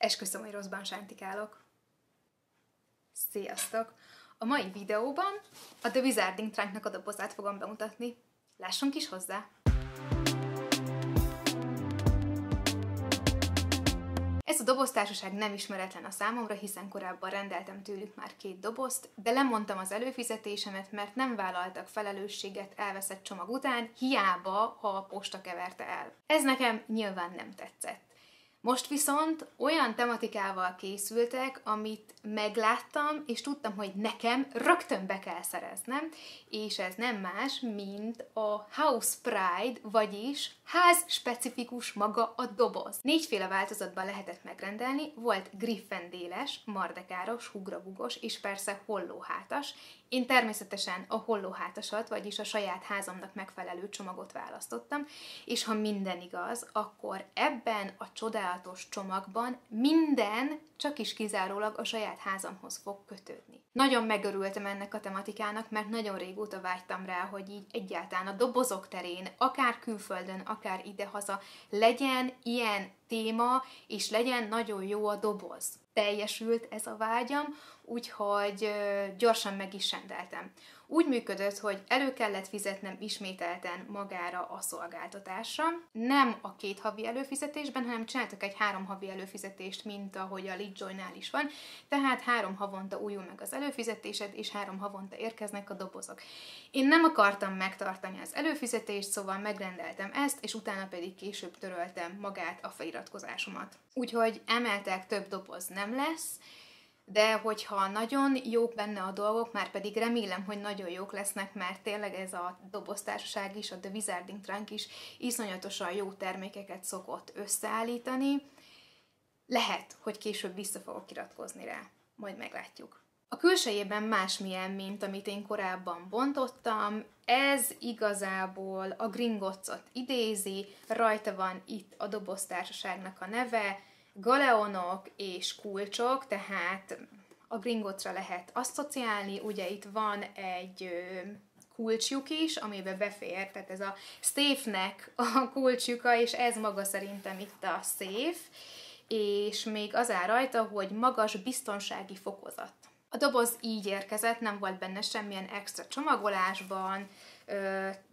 Esküszöm, hogy rosszban sántikálok. Sziasztok! A mai videóban a The Wizarding Trunknak a dobozát fogom bemutatni. Lássunk is hozzá! Ez a doboztársaság nem ismeretlen a számomra, hiszen korábban rendeltem tőlük már 2 dobozt, de lemondtam az előfizetésemet, mert nem vállaltak felelősséget elveszett csomag után, hiába, ha a posta keverte el. Ez nekem nyilván nem tetszett. Most viszont olyan tematikával készültek, amit megláttam, és tudtam, hogy nekem rögtön be kell szereznem, és ez nem más, mint a House Pride, vagyis ház-specifikus maga a doboz. 4 féle változatban lehetett megrendelni, volt griffendéles, mardekáros, hugrabugos, és persze hollóhátas. Én természetesen a hollóhátasat, vagyis a saját házamnak megfelelő csomagot választottam, és ha minden igaz, akkor ebben a csodálatos csomagban minden csak is kizárólag a saját házamhoz fog kötődni. Nagyon megörültem ennek a tematikának, mert nagyon régóta vágytam rá, hogy így egyáltalán a dobozok terén, akár külföldön, akár idehaza legyen ilyen téma, és legyen nagyon jó a doboz. Teljesült ez a vágyam, úgyhogy gyorsan meg is rendeltem. Úgy működött, hogy elő kellett fizetnem ismételten magára a szolgáltatásra. Nem a 2 havi előfizetésben, hanem csináltak egy 3 havi előfizetést, mint ahogy a LeadJoy-nál is van. Tehát 3 havonta újul meg az előfizetésed, és 3 havonta érkeznek a dobozok. Én nem akartam megtartani az előfizetést, szóval megrendeltem ezt, és utána pedig később töröltem magát a feliratkozásomat. Úgyhogy emeltek, több doboz nem lesz, de hogyha nagyon jók benne a dolgok, már pedig remélem, hogy nagyon jók lesznek, mert tényleg ez a doboztársaság is, a The Wizarding Trunk is iszonyatosan jó termékeket szokott összeállítani. Lehet, hogy később vissza fogok iratkozni rá. Majd meglátjuk. A külsejében másmilyen, mint amit én korábban bontottam. Ez igazából a Gringottsot idézi, rajta van itt a doboztársaságnak a neve, galeonok és kulcsok, tehát a Gringottsra lehet asszociálni, ugye itt van egy kulcsjuk is, amiben befér, tehát ez a safe-nek a kulcsjuka, és ez maga szerintem itt a safe, és még az áll rajta, hogy magas biztonsági fokozat. A doboz így érkezett, nem volt benne semmilyen extra csomagolásban,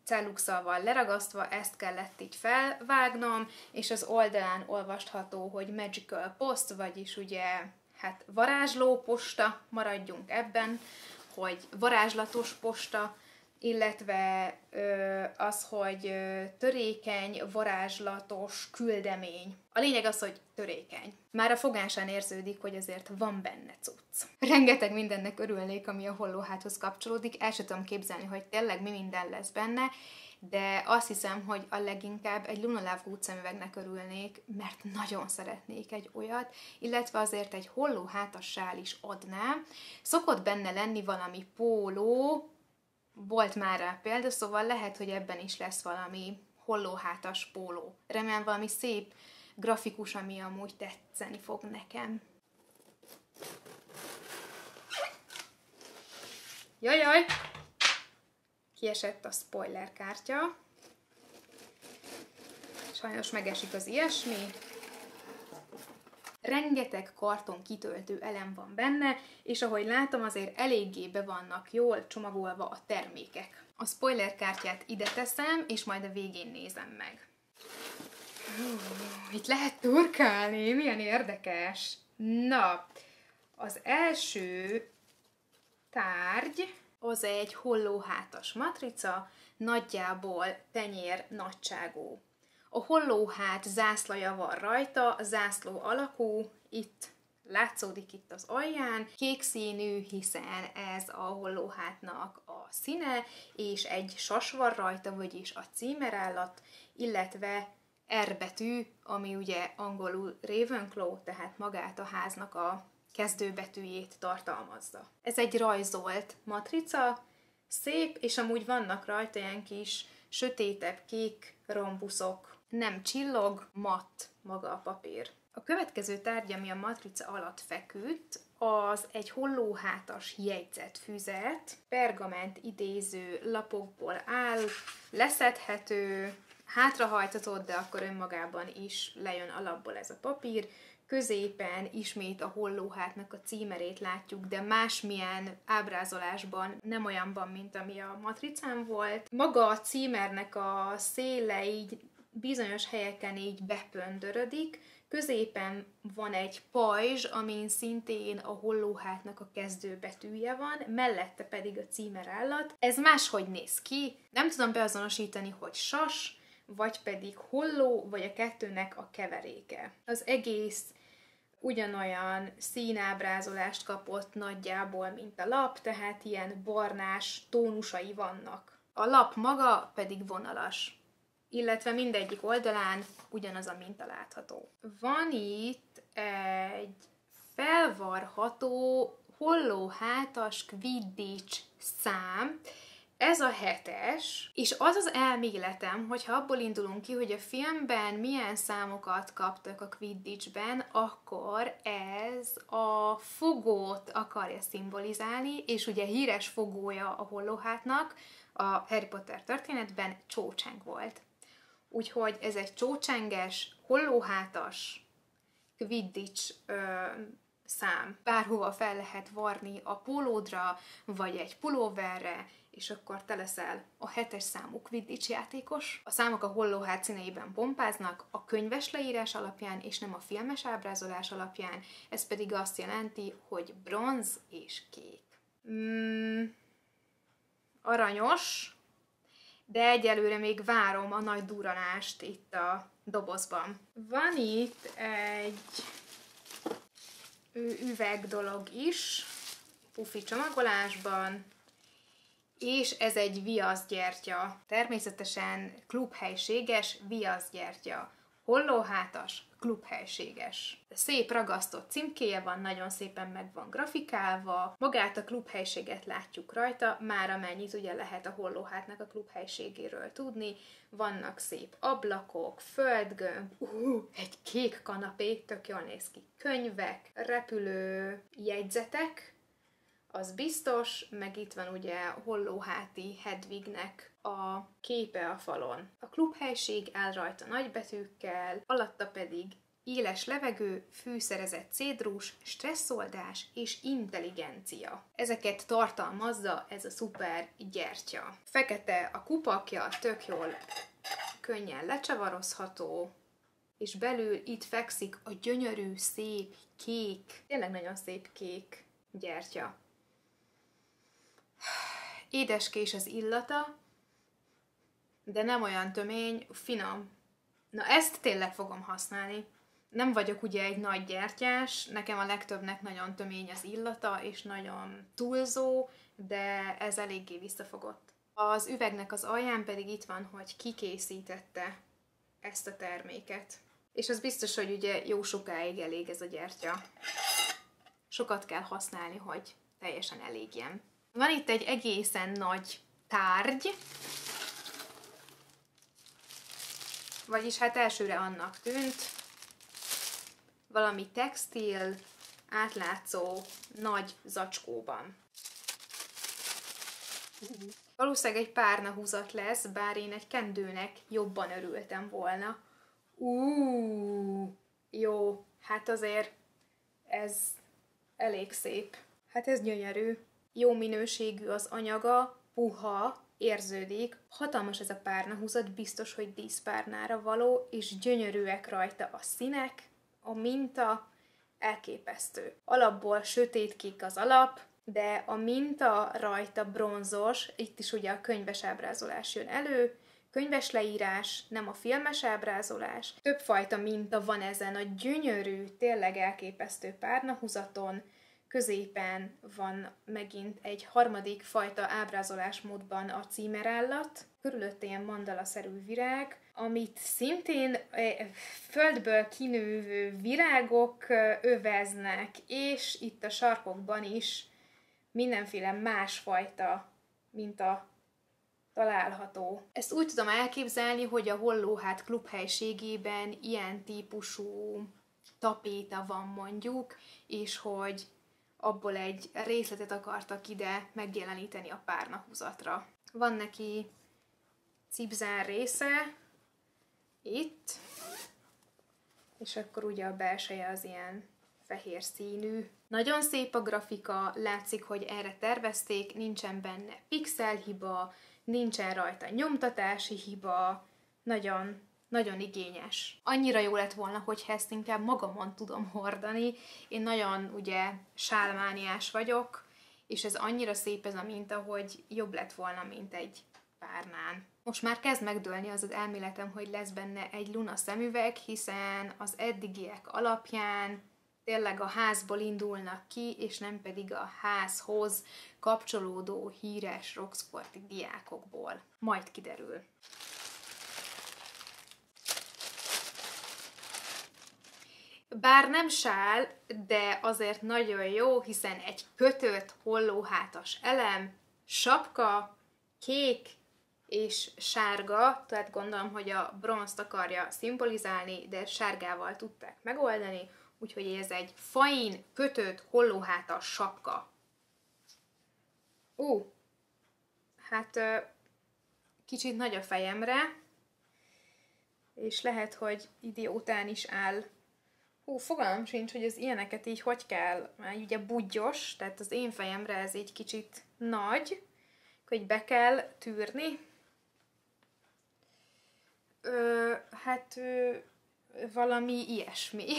celluxalval leragasztva, ezt kellett így felvágnom, és az oldalán olvasható, hogy Magical Post, vagyis ugye, hát varázsló posta, maradjunk ebben, hogy varázslatos posta, illetve az, hogy törékeny, varázslatos küldemény. A lényeg az, hogy törékeny. Már a fogásán érződik, hogy azért van benne cucc. Rengeteg mindennek örülnék, ami a hollóháthoz kapcsolódik, el sem tudom képzelni, hogy tényleg mi minden lesz benne, de azt hiszem, hogy a leginkább egy Luna Lovegood szemüvegnek örülnék, mert nagyon szeretnék egy olyat, illetve azért egy hollóhátas sál is adná. Szokott benne lenni valami póló, volt már rá példa, szóval lehet, hogy ebben is lesz valami hollóhátas póló. Remélem valami szép grafikus, ami amúgy tetszeni fog nekem. Jajjaj! Kiesett a spoiler kártya. Sajnos megesik az ilyesmi. Rengeteg karton kitöltő elem van benne, és ahogy látom, azért eléggé be vannak jól csomagolva a termékek. A spoiler kártyát ide teszem, és majd a végén nézem meg. Itt lehet turkálni, milyen érdekes! Na, az első tárgy az egy hollóhátas matrica, nagyjából tenyér nagyságú. A hollóhát zászlaja van rajta, zászló alakú, itt látszódik itt az alján, kék színű, hiszen ez a hollóhátnak a színe, és egy sas van rajta, vagyis a címerállat, illetve R betű, ami ugye angolul Ravenclaw, tehát magát a háznak a kezdőbetűjét tartalmazza. Ez egy rajzolt matrica, szép, és amúgy vannak rajta ilyen kis sötétebb kék rombuszok. Nem csillog, matt maga a papír. A következő tárgy, ami a matrica alatt feküdt, az egy hollóhátas jegyzetfüzet, pergament idéző lapokból áll, leszedhető, hátrahajtatod, de akkor önmagában is lejön alapból ez a papír, középen ismét a hollóhátnak a címerét látjuk, de másmilyen ábrázolásban, nem olyanban, mint ami a matricán volt. Maga a címernek a széle így bizonyos helyeken így bepöndörödik, középen van egy pajzs, amin szintén a hollóhátnak a kezdőbetűje van, mellette pedig a címerállat. Ez máshogy néz ki, nem tudom beazonosítani, hogy sas, vagy pedig holló, vagy a kettőnek a keveréke. Az egész ugyanolyan színábrázolást kapott nagyjából, mint a lap, tehát ilyen barnás tónusai vannak. A lap maga pedig vonalas, illetve mindegyik oldalán ugyanaz a minta látható. Van itt egy felvarható hollóhátas Quidditch szám, ez a 7-es, és az az elméletem, hogyha abból indulunk ki, hogy a filmben milyen számokat kaptak a Quidditchben, akkor ez a fogót akarja szimbolizálni, és ugye híres fogója a hollóhátnak a Harry Potter történetben Cho Chang volt. Úgyhogy ez egy csócsenges, hollóhátas Quidditch szám. Bárhova fel lehet varni a pólódra, vagy egy pulóverre, és akkor te leszel a 7-es számú Quidditch játékos. A számok a hollóhát színeiben pompáznak, a könyves leírás alapján, és nem a filmes ábrázolás alapján. Ez pedig azt jelenti, hogy bronz és kék. Aranyos, de egyelőre még várom a nagy duranást itt a dobozban. Van itt egy üveg dolog is, pufi csomagolásban, és ez egy viaszgyertya. Természetesen klubhelységes viaszgyertya. Hollóhátas, klubhelységes. Szép ragasztott címkéje van, nagyon szépen meg van grafikálva. Magát a klubhelységet látjuk rajta, már amennyit ugye lehet a hollóhátnak a klubhelységéről tudni. Vannak szép ablakok, földgömb, egy kék kanapé, tök jól néz ki. Könyvek, repülő jegyzetek, az biztos, meg itt van ugye hollóháti Hedwignek a képe a falon. A klubhelység áll rajta nagybetűkkel, alatta pedig éles levegő, fűszerezett cédrus, stresszoldás és intelligencia. Ezeket tartalmazza ez a szuper gyertya. Fekete a kupakja, tök jól, könnyen lecsavarozható, és belül itt fekszik a gyönyörű, szép, kék, tényleg nagyon szép kék gyertya. Édeskés az illata, de nem olyan tömény, finom. Na ezt tényleg fogom használni. Nem vagyok ugye egy nagy gyertyás, nekem a legtöbbnek nagyon tömény az illata, és nagyon túlzó, de ez eléggé visszafogott. Az üvegnek az alján pedig itt van, hogy ki készítette ezt a terméket. És az biztos, hogy ugye jó sokáig elég ez a gyertya. Sokat kell használni, hogy teljesen elégjen. Van itt egy egészen nagy tárgy, vagyis hát elsőre annak tűnt, valami textil, átlátszó, nagy zacskóban. Valószínűleg egy párnahúzat lesz, bár én egy kendőnek jobban örültem volna. Jó, hát azért ez elég szép. Hát ez gyönyörű. Jó minőségű az anyaga, puha, érződik. Hatalmas ez a párnahúzat, biztos, hogy díszpárnára való, és gyönyörűek rajta a színek, a minta, elképesztő. Alapból sötétkék az alap, de a minta rajta bronzos, itt is ugye a könyves ábrázolás jön elő, könyves leírás, nem a filmes ábrázolás. Többfajta minta van ezen a gyönyörű, tényleg elképesztő párnahúzaton, középen van megint egy harmadik fajta ábrázolásmódban a címerállat, körülötte ilyen mandalaszerű virág, amit szintén földből kinővő virágok öveznek, és itt a sarkokban is mindenféle másfajta minta található. Ezt úgy tudom elképzelni, hogy a hollóhát klubhelységében ilyen típusú tapéta van mondjuk, és hogy abból egy részletet akartak ide megjeleníteni a párnahúzatra. Van neki cipzár része, itt, és akkor ugye a belseje az ilyen fehér színű. Nagyon szép a grafika, látszik, hogy erre tervezték, nincsen benne pixelhiba, nincsen rajta nyomtatási hiba, nagyon, nagyon igényes. Annyira jó lett volna, hogyha ezt inkább magamon tudom hordani. Én nagyon ugye sálmániás vagyok, és ez annyira szép ez a minta, hogy jobb lett volna, mint egy párnán. Most már kezd megdőlni az elméletem, hogy lesz benne egy Luna szemüveg, hiszen az eddigiek alapján tényleg a házból indulnak ki, és nem pedig a házhoz kapcsolódó híres rocksporti diákokból. Majd kiderül. Bár nem sál, de azért nagyon jó, hiszen egy kötött, hollóhátas elem, sapka, kék és sárga, tehát gondolom, hogy a bronzt akarja szimbolizálni, de sárgával tudták megoldani, úgyhogy ez egy fain, kötött, hollóhátas sapka. Hát kicsit nagy a fejemre, és lehet, hogy idiótán is áll. Fogalmam sincs, hogy az ilyeneket így hogy kell, már ugye budgyos, tehát az én fejemre ez így kicsit nagy, hogy be kell tűrni. Valami ilyesmi.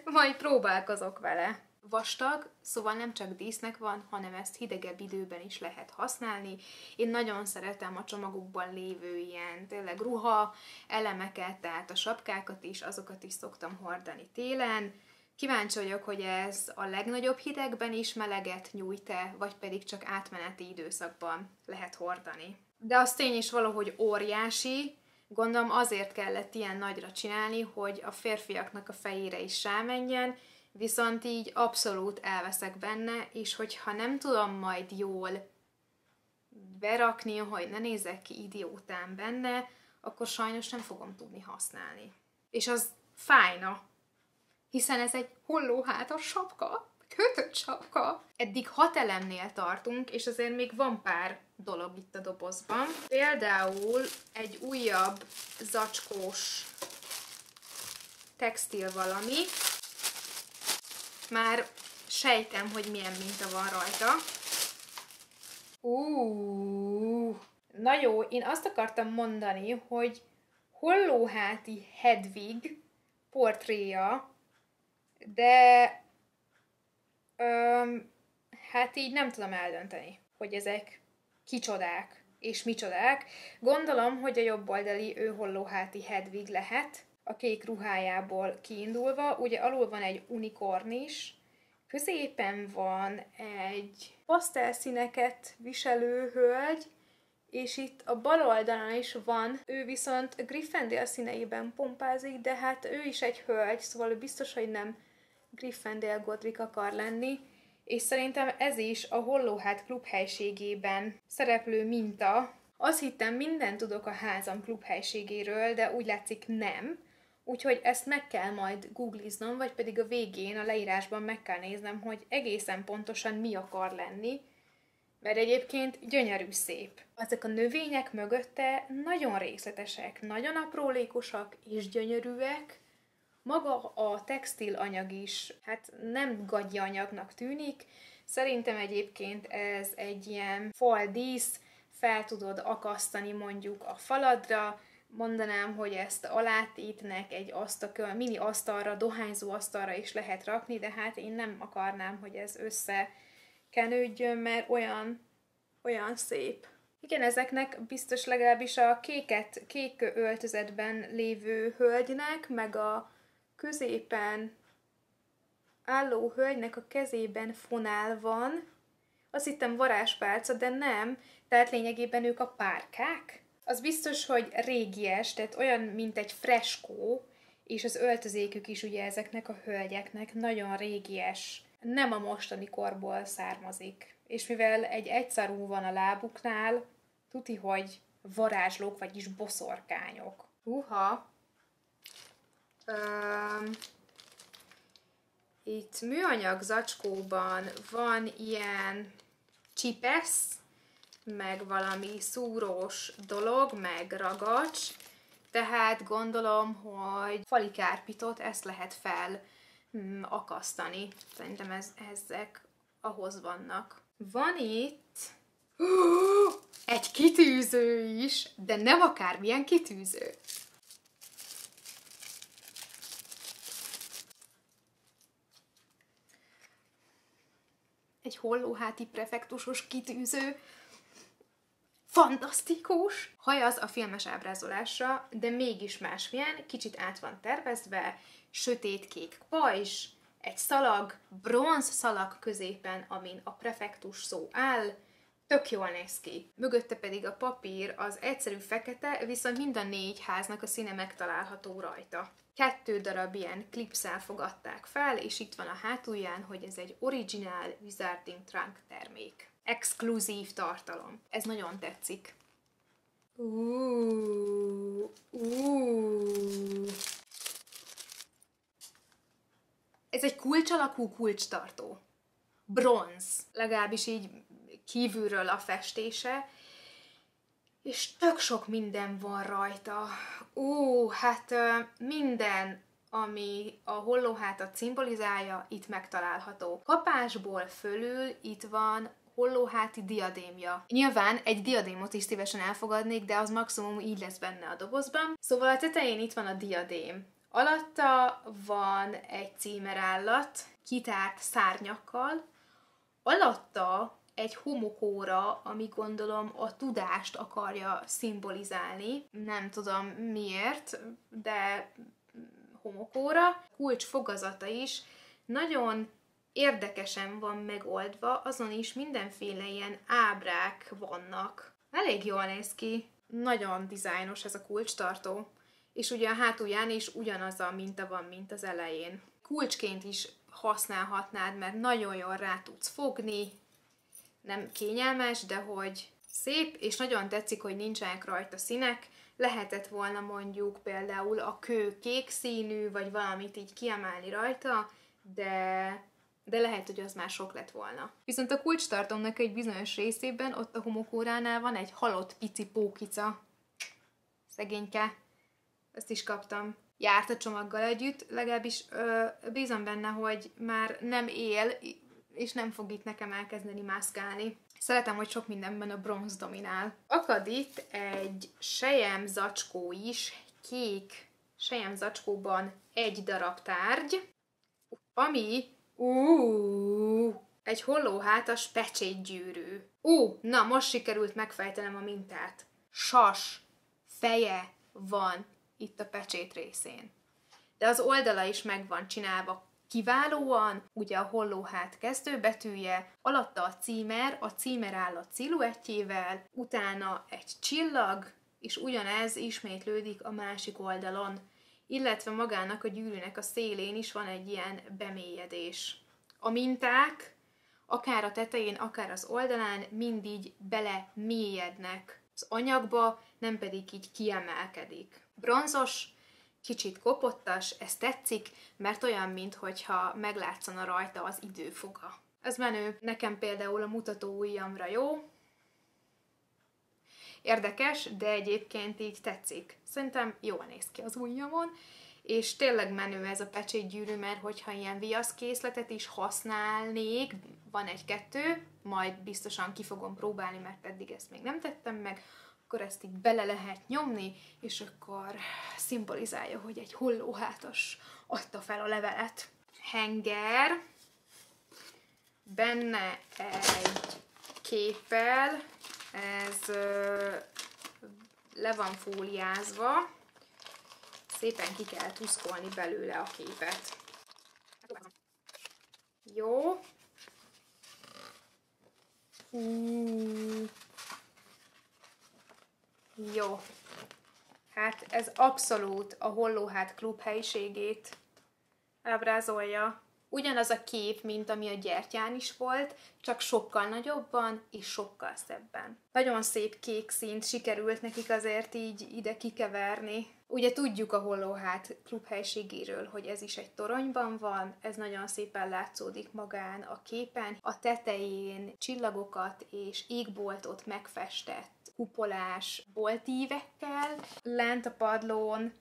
Majd próbálkozok vele. Vastag, szóval nem csak dísznek van, hanem ezt hidegebb időben is lehet használni. Én nagyon szeretem a csomagokban lévő ilyen tényleg ruha elemeket, tehát a sapkákat is, azokat is szoktam hordani télen. Kíváncsi vagyok, hogy ez a legnagyobb hidegben is meleget nyújt-e, vagy pedig csak átmeneti időszakban lehet hordani. De az tény is valahogy óriási, gondolom azért kellett ilyen nagyra csinálni, hogy a férfiaknak a fejére is rámenjen, viszont így abszolút elveszek benne, és hogyha nem tudom majd jól berakni, hogy ne nézzek ki idiótán benne, akkor sajnos nem fogom tudni használni. És az fájna, hiszen ez egy hollóhátas sapka, kötött sapka. Eddig 6 elemnél tartunk, és azért még van pár dolog itt a dobozban. Például egy újabb zacskós textil valami. Már sejtem, hogy milyen minta van rajta. Na jó, én azt akartam mondani, hogy Hollóháti Hedvig portréja, de hát így nem tudom eldönteni, hogy ezek kicsodák és micsodák. Gondolom, hogy a jobboldali ő Hollóháti Hedvig lehet, a kék ruhájából kiindulva. Ugye alul van egy unikorn is, középen van egy pasztelszíneket viselő hölgy, és itt a bal oldalon is van, ő viszont Gryffindor színeiben pompázik, de hát ő is egy hölgy, szóval ő biztos, hogy nem Gryffindor Godric akar lenni, és szerintem ez is a Hollóhát klubhelységében szereplő minta. Azt hittem, mindent tudok a házam klubhelységéről, de úgy látszik nem, úgyhogy ezt meg kell majd googliznom, vagy pedig a végén, a leírásban meg kell néznem, hogy egészen pontosan mi akar lenni, mert egyébként gyönyörű szép. Ezek a növények mögötte nagyon részletesek, nagyon aprólékosak és gyönyörűek. Maga a textil anyag is, hát nem gagyi anyagnak tűnik. Szerintem egyébként ez egy ilyen faldísz, fel tudod akasztani mondjuk a faladra. Mondanám, hogy ezt alátétnek egy mini asztalra, dohányzó asztalra is lehet rakni, de hát én nem akarnám, hogy ez összekenődjön, mert olyan szép. Igen, ezeknek biztos legalábbis a kék öltözetben lévő hölgynek, meg a középen álló hölgynek a kezében fonál van. Azt hittem varázspálca, de nem, tehát lényegében ők a párkák. Az biztos, hogy régies, tehát olyan, mint egy freskó, és az öltözékük is ugye ezeknek a hölgyeknek nagyon régies, nem a mostani korból származik. És mivel egy egyszarú van a lábuknál, tuti, hogy varázslók, vagyis boszorkányok. Itt műanyag zacskóban van ilyen csipesz, meg valami szúrós dolog, meg ragacs. Tehát gondolom, hogy fali kárpitot, ezt lehet akasztani. Szerintem ezek ahhoz vannak. Van itt egy kitűző is, de nem akármilyen kitűző. Egy hollóháti prefektusos kitűző. Fantasztikus! Hajaz a filmes ábrázolásra, de mégis másmilyen, kicsit át van tervezve, sötétkék pajzs, egy szalag, bronz szalag középen, amin a prefektus szó áll, tök jól néz ki. Mögötte pedig a papír az egyszerű fekete, viszont mind a 4 háznak a színe megtalálható rajta. 2 darab ilyen klipszel fogadták fel, és itt van a hátulján, hogy ez egy originál Wizarding Trunk termék. Exkluzív tartalom. Ez nagyon tetszik. Ez egy kulcs alakú kulcstartó. Bronz. Legalábbis így kívülről a festése. És tök sok minden van rajta. Hát minden, ami a hollóhátat szimbolizálja, itt megtalálható. Kapásból fölül itt van hollóháti diadémja. Nyilván egy diadémot is szívesen elfogadnék, de az maximum így lesz benne a dobozban. Szóval a tetején itt van a diadém. Alatta van egy címerállat, kitárt szárnyakkal. Alatta egy homokóra, ami gondolom a tudást akarja szimbolizálni. Nem tudom miért, de homokóra. Kulcs fogazata is nagyon érdekesen van megoldva, azon is mindenféle ilyen ábrák vannak. Elég jól néz ki. Nagyon dizájnos ez a kulcstartó. És ugye a hátulján is ugyanaz a minta van, mint az elején. Kulcsként is használhatnád, mert nagyon jól rá tudsz fogni. Nem kényelmes, de hogy szép, és nagyon tetszik, hogy nincsenek rajta színek. Lehetett volna mondjuk például a kő kék színű, vagy valamit így kiemelni rajta, de lehet, hogy az már sok lett volna. Viszont a kulcstartómnak egy bizonyos részében, ott a homokóránál van egy halott pici pókica. Szegényke. Ezt is kaptam. Járt a csomaggal együtt, legalábbis bízom benne, hogy már nem él, és nem fog itt nekem elkezdeni mászkálni. Szeretem, hogy sok mindenben a bronz dominál. Akad itt egy selyem zacskó is, kék selyem zacskóban egy darab tárgy, ami egy hollóhátas pecsétgyűrű. Na most sikerült megfejtenem a mintát. Sas feje van itt a pecsét részén. De az oldala is meg van csinálva kiválóan, ugye a hollóhát kezdőbetűje, alatta a címerállat sziluettjével, utána egy csillag, és ugyanez ismétlődik a másik oldalon, illetve magának a gyűrűnek a szélén is van egy ilyen bemélyedés. A minták, akár a tetején, akár az oldalán mind így belemélyednek az anyagba, nem pedig így kiemelkedik. Bronzos, kicsit kopottas, ez tetszik, mert olyan, minthogyha meglátszana rajta az időfoga. Ez menő. Nekem például a mutató ujjamra jó. Érdekes, de egyébként így tetszik. Szerintem jól néz ki az ujjamon, és tényleg menő ez a pecsétgyűrű, mert hogyha ilyen viaszkészletet is használnék, van 1-2, majd biztosan ki fogom próbálni, mert eddig ezt még nem tettem meg, akkor ezt így bele lehet nyomni, és akkor szimbolizálja, hogy egy hollóhátas adta fel a levelet. Henger, benne egy képpel, ez le van fóliázva, szépen ki kell tuszkolni belőle a képet. Jó. Jó. Hát ez abszolút a Hollóhát klub helyiségét ábrázolja. Ugyanaz a kép, mint ami a gyertyán is volt, csak sokkal nagyobban és sokkal szebben. Nagyon szép kék színt sikerült nekik azért így ide kikeverni. Ugye tudjuk a Hollóhát klubhelységéről, hogy ez is egy toronyban van, ez nagyon szépen látszódik magán a képen. A tetején csillagokat és égboltot megfestett kupolás boltívekkel, lent a padlón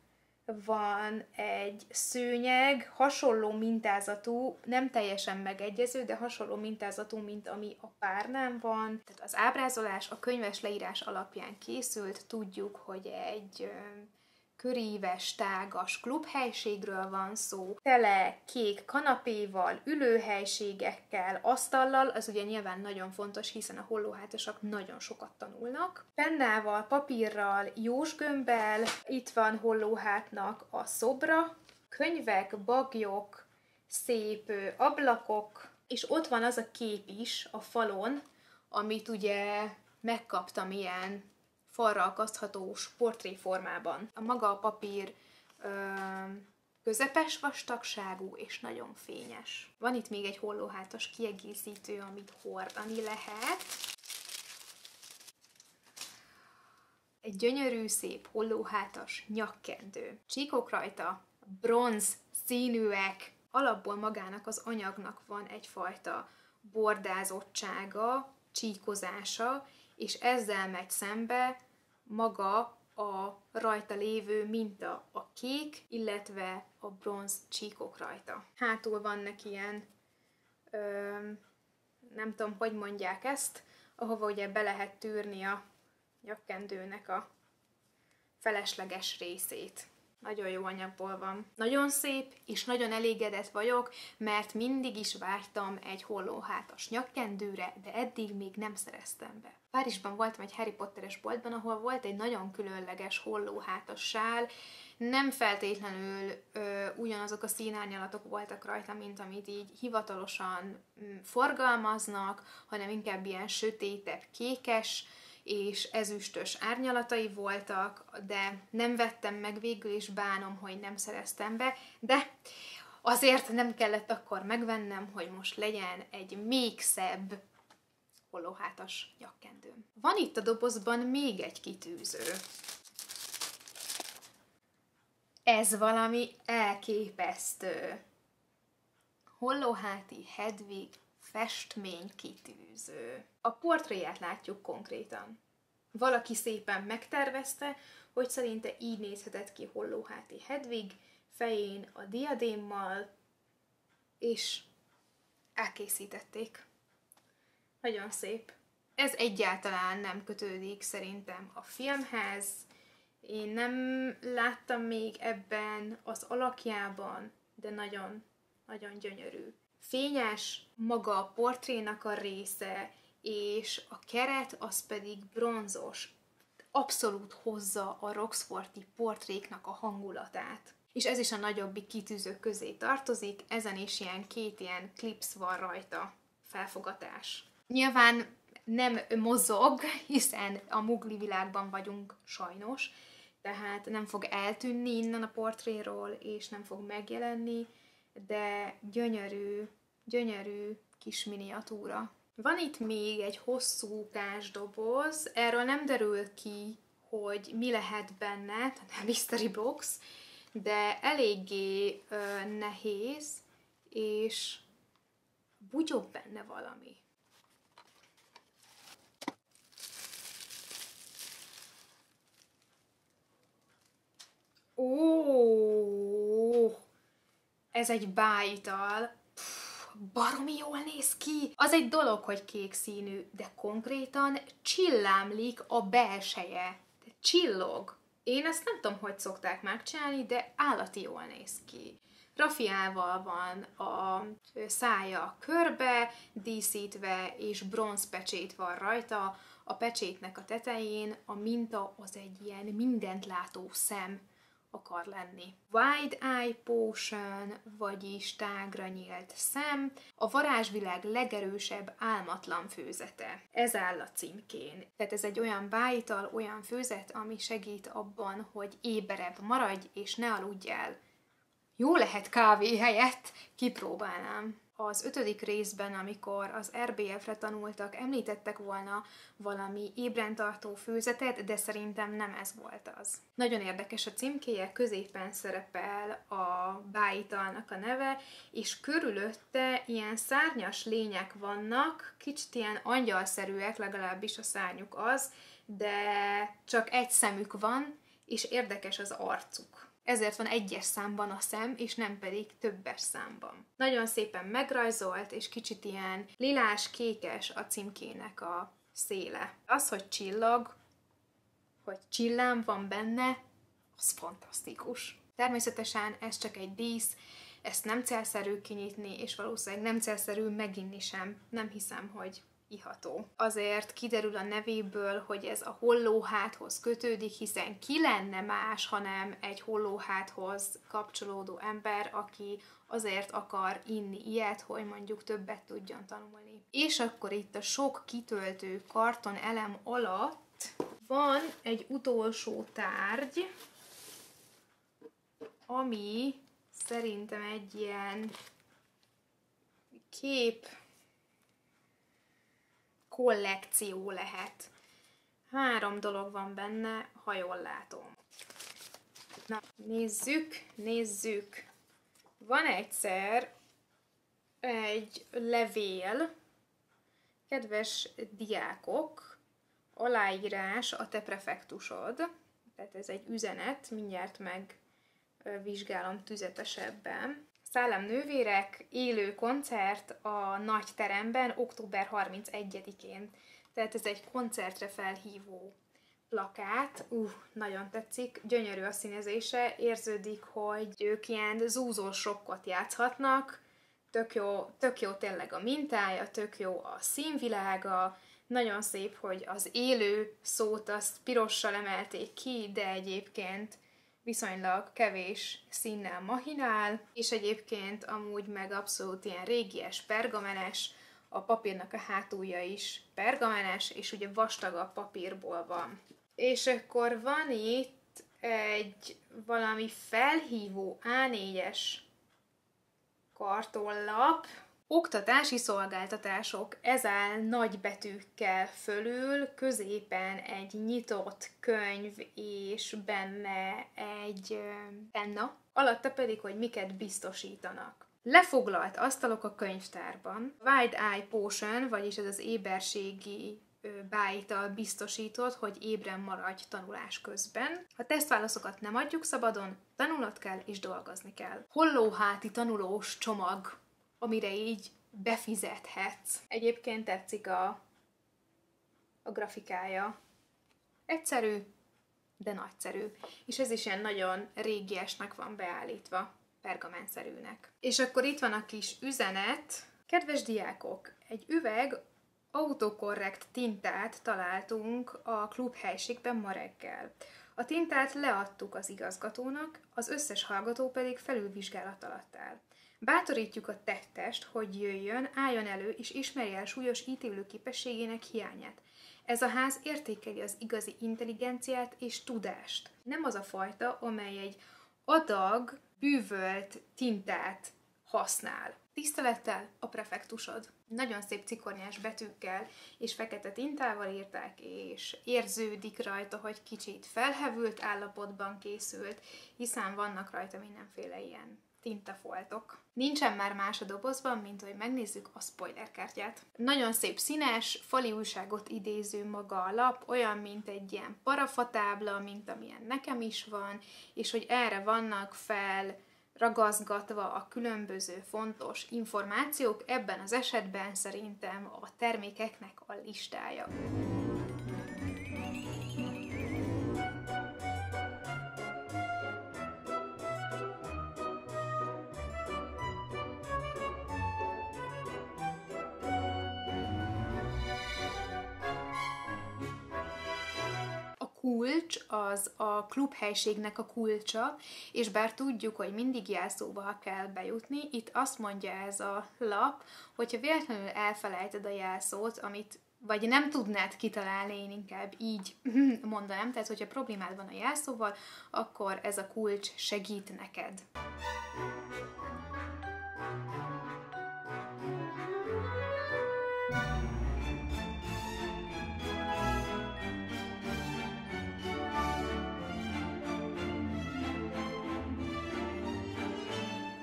van egy szőnyeg, hasonló mintázatú, nem teljesen megegyező, de hasonló mintázatú, mint ami a párnán van. Tehát az ábrázolás a könyves leírás alapján készült, tudjuk, hogy egy köríves, tágas klubhelységről van szó, tele kék kanapéval, ülőhelységekkel, asztallal, az ugye nyilván nagyon fontos, hiszen a hollóhátasak nagyon sokat tanulnak. Pennával, papírral, jósgömbbel, itt van Hollóhátnak a szobra, könyvek, bagyok, szép ablakok, és ott van az a kép is a falon, amit ugye megkaptam ilyen falra akaszthatós portréformában. A maga a papír közepes vastagságú és nagyon fényes. Van itt még egy hollóhátas kiegészítő, amit hordani lehet. Egy gyönyörű, szép hollóhátas nyakkendő. Csíkok rajta, bronz színűek. Alapból magának az anyagnak van egyfajta bordázottsága, csíkozása, és ezzel megy szembe maga a rajta lévő minta, a kék, illetve a bronz csíkok rajta. Hátul vannak ilyen, nem tudom, hogy mondják ezt, ahova ugye be lehet tűrni a nyakkendőnek a felesleges részét. Nagyon jó anyagból van. Nagyon szép, és nagyon elégedett vagyok, mert mindig is vágytam egy hollóhátas nyakkendőre, de eddig még nem szereztem be. Párizsban voltam egy Harry Potteres boltban, ahol volt egy nagyon különleges hollóhátas sál, nem feltétlenül ugyanazok a színárnyalatok voltak rajta, mint amit így hivatalosan forgalmaznak, hanem inkább ilyen sötétebb, kékes, és ezüstös árnyalatai voltak, de nem vettem meg végül, és bánom, hogy nem szereztem be, de azért nem kellett akkor megvennem, hogy most legyen egy még szebb hollóhátas nyakkendőm. Van itt a dobozban még egy kitűző. Ez valami elképesztő. Hollóháti Hedvig festmény kitűző. A portréját látjuk konkrétan. Valaki szépen megtervezte, hogy szerinte így nézhetett ki Hollóháti Hedvig, fején a diadémmal, és elkészítették. Nagyon szép. Ez egyáltalán nem kötődik szerintem a filmhez. Én nem láttam még ebben az alakjában, de nagyon, nagyon gyönyörű. Fényes maga a portrénak a része, és a keret az pedig bronzos. Abszolút hozza a Roxforti portréknak a hangulatát. És ez is a nagyobbik kitűzők közé tartozik, ezen is két ilyen klipsz van rajta, felfogatás. Nyilván nem mozog, hiszen a mugli világban vagyunk sajnos, tehát nem fog eltűnni innen a portréról, és nem fog megjelenni, de gyönyörű, gyönyörű kis miniatúra. Van itt még egy hosszú kásdoboz, erről nem derül ki, hogy mi lehet benne, tehát mystery box, de eléggé nehéz, és bugyog benne valami. Ó, ez egy bájital. Baromi jól néz ki. Az egy dolog, hogy kék színű, de konkrétan csillámlik a belseje. Csillog. Én ezt nem tudom, hogy szokták megcsinálni, de állati jól néz ki. Raffiával van a szája körbe, díszítve, és bronzpecsét van rajta. A pecsétnek a tetején a minta az egy ilyen mindent látó szem akar lenni. Wide Eye Potion, vagyis tágra nyílt szem, a varázsvilág legerősebb álmatlan főzete. Ez áll a címkén. Tehát ez egy olyan bájital, olyan főzet, ami segít abban, hogy éberebb maradj, és ne aludj el jó lehet kávé helyett, kipróbálnám. Az 5. részben, amikor az RBF-re tanultak, említettek volna valami ébrentartó főzetet, de szerintem nem ez volt az. Nagyon érdekes a címkéje, középen szerepel a bájitalnak a neve, és körülötte ilyen szárnyas lények vannak, kicsit ilyen angyalszerűek, legalábbis a szárnyuk az, de csak egy szemük van, és érdekes az arcuk. Ezért van 1-es számban a szem, és nem pedig többes számban. Nagyon szépen megrajzolt, és kicsit ilyen lilás-kékes a címkének a széle. Az, hogy csillag, hogy csillám van benne, az fantasztikus. Természetesen ez csak egy dísz, ezt nem célszerű kinyitni, és valószínűleg nem célszerű meginni sem. Nem hiszem, hogy iható. Azért kiderül a nevéből, hogy ez a hollóháthoz kötődik, hiszen ki lenne más, hanem egy hollóháthoz kapcsolódó ember, aki azért akar inni ilyet, hogy mondjuk többet tudjon tanulni. És akkor itt a sok kitöltő karton elem alatt van egy utolsó tárgy, ami szerintem egy ilyen kép kollekció lehet. 3 dolog van benne, ha jól látom. Na, nézzük. Van egyszer egy levél, kedves diákok, aláírás a te prefektusod, tehát ez egy üzenet, mindjárt megvizsgálom tüzetesebben. Szállamnővérek élő koncert a nagy teremben október 31-én. Tehát ez egy koncertre felhívó plakát. Nagyon tetszik, gyönyörű a színezése, érződik, hogy ők ilyen zúzós rockot játszhatnak, tök jó tényleg a mintája, tök jó a színvilága, nagyon szép, hogy az élő szót azt pirossal emelték ki, de egyébként viszonylag kevés színnel mahinál, és egyébként amúgy meg abszolút ilyen régies, pergamenes, a papírnak a hátulja is pergamenes, és ugye vastagabb papírból van. És akkor van itt egy valami felhívó A4-es kartonlap, oktatási szolgáltatások, ez áll nagy betűkkel fölül, középen egy nyitott könyv, és benne egy penna, alatta pedig, hogy miket biztosítanak. Lefoglalt asztalok a könyvtárban, Wide Eye Potion, vagyis ez az éberségi bájital biztosított, hogy ébren maradj tanulás közben. Ha tesztválaszokat nem adjuk szabadon, tanulnod kell és dolgozni kell. Hollóháti tanulós csomag, amire így befizethetsz. Egyébként tetszik a grafikája. Egyszerű, de nagyszerű. És ez is ilyen nagyon régiesnek van beállítva, pergamenszerűnek. És akkor itt van a kis üzenet. Kedves diákok, egy üveg autokorrekt tintát találtunk a klubhelyiségben ma reggel. A tintát leadtuk az igazgatónak, az összes hallgató pedig felülvizsgálat alatt áll. Bátorítjuk a tettest, hogy jöjjön, álljon elő és ismerje el súlyos ítélő képességének hiányát. Ez a ház értékeli az igazi intelligenciát és tudást. Nem az a fajta, amely egy adag, bűvölt tintát használ. Tisztelettel a prefektusod. Nagyon szép cikornyás betűkkel és fekete tintával írták, és érződik rajta, hogy kicsit felhevült állapotban készült, hiszen vannak rajta mindenféle ilyen tintafoltok. Nincsen már más a dobozban, mint hogy megnézzük a spoilerkártyát. Nagyon szép színes, fali újságot idéző maga a lap, olyan, mint egy ilyen parafatábla, mint amilyen nekem is van, és hogy erre vannak ragaszgatva a különböző fontos információk, ebben az esetben szerintem a termékeknek a listája. Kulcs az a klubhelyiségnek a kulcsa, és bár tudjuk, hogy mindig jelszóval kell bejutni, itt azt mondja ez a lap, hogyha véletlenül elfelejted a jelszót, amit vagy nem tudnád kitalálni, én inkább így mondanám, tehát hogyha problémád van a jelszóval, akkor ez a kulcs segít neked.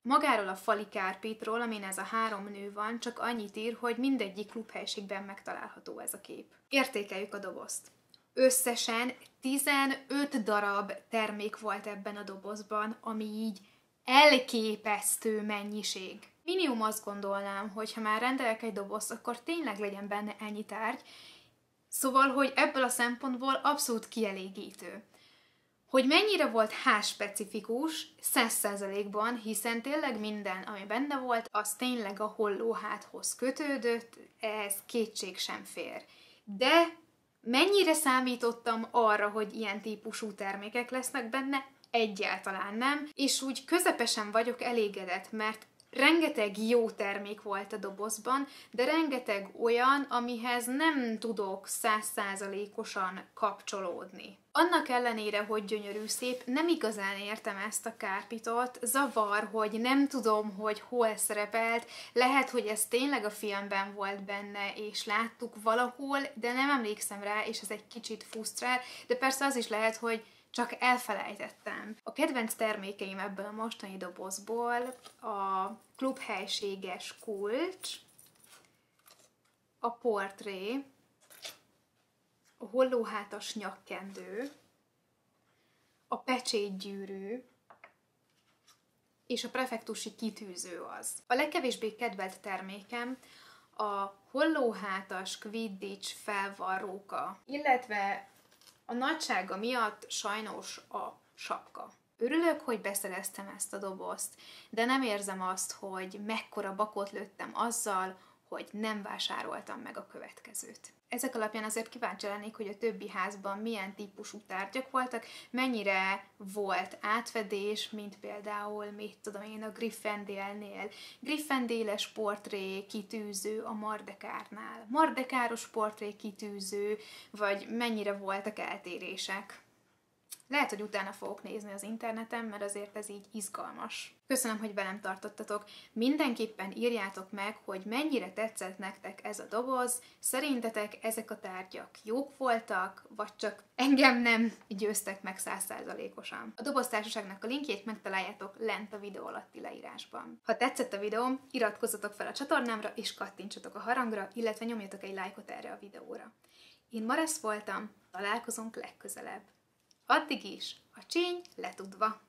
Magáról a fali kárpitról, amin ez a 3 nő van, csak annyit ír, hogy mindegyik klubhelyiségben megtalálható ez a kép. Értékeljük a dobozt. Összesen 15 darab termék volt ebben a dobozban, ami így elképesztő mennyiség. Minimum azt gondolnám, hogy ha már rendelek egy dobozt, akkor tényleg legyen benne ennyi tárgy, szóval, hogy ebből a szempontból abszolút kielégítő. Hogy mennyire volt házspecifikus, 100%-ban, hiszen tényleg minden, ami benne volt, az tényleg a hollóháthoz kötődött, ez kétség sem fér. De mennyire számítottam arra, hogy ilyen típusú termékek lesznek benne? Egyáltalán nem, és úgy közepesen vagyok elégedett, mert rengeteg jó termék volt a dobozban, de rengeteg olyan, amihez nem tudok 100%-osan kapcsolódni. Annak ellenére, hogy gyönyörű szép, nem igazán értem ezt a kárpitot, zavar, hogy nem tudom, hogy hol szerepelt, lehet, hogy ez tényleg a filmben volt benne, és láttuk valahol, de nem emlékszem rá, és ez egy kicsit frusztrál, de persze az is lehet, hogy csak elfelejtettem. A kedvenc termékeim ebből a mostani dobozból a klubhelységes kulcs, a portré, a hollóhátas nyakkendő, a pecsétgyűrű és a prefektusi kitűző az. A legkevésbé kedvelt termékem a hollóhátas Quidditch felvarróka, illetve a nagysága miatt sajnos a sapka. Örülök, hogy beszereztem ezt a dobozt, de nem érzem azt, hogy mekkora bakot lőttem azzal, hogy nem vásároltam meg a következőt. Ezek alapján azért kíváncsi lennék, hogy a többi házban milyen típusú tárgyak voltak, mennyire volt átfedés, mint például, mit tudom én, a Gryffindornél. Gryffindor-es portré kitűző a Mardekárnál. Mardekáros portré kitűző, vagy mennyire voltak eltérések. Lehet, hogy utána fogok nézni az interneten, mert azért ez így izgalmas. Köszönöm, hogy velem tartottatok. Mindenképpen írjátok meg, hogy mennyire tetszett nektek ez a doboz, szerintetek ezek a tárgyak jók voltak, vagy csak engem nem győztek meg 100%-osan. A doboztársaságnak a linkjét megtaláljátok lent a videó alatti leírásban. Ha tetszett a videóm, iratkozzatok fel a csatornámra, és kattintsatok a harangra, illetve nyomjatok egy lájkot erre a videóra. Én Maresz voltam, találkozunk legközelebb. Addig is, a csíny letudva!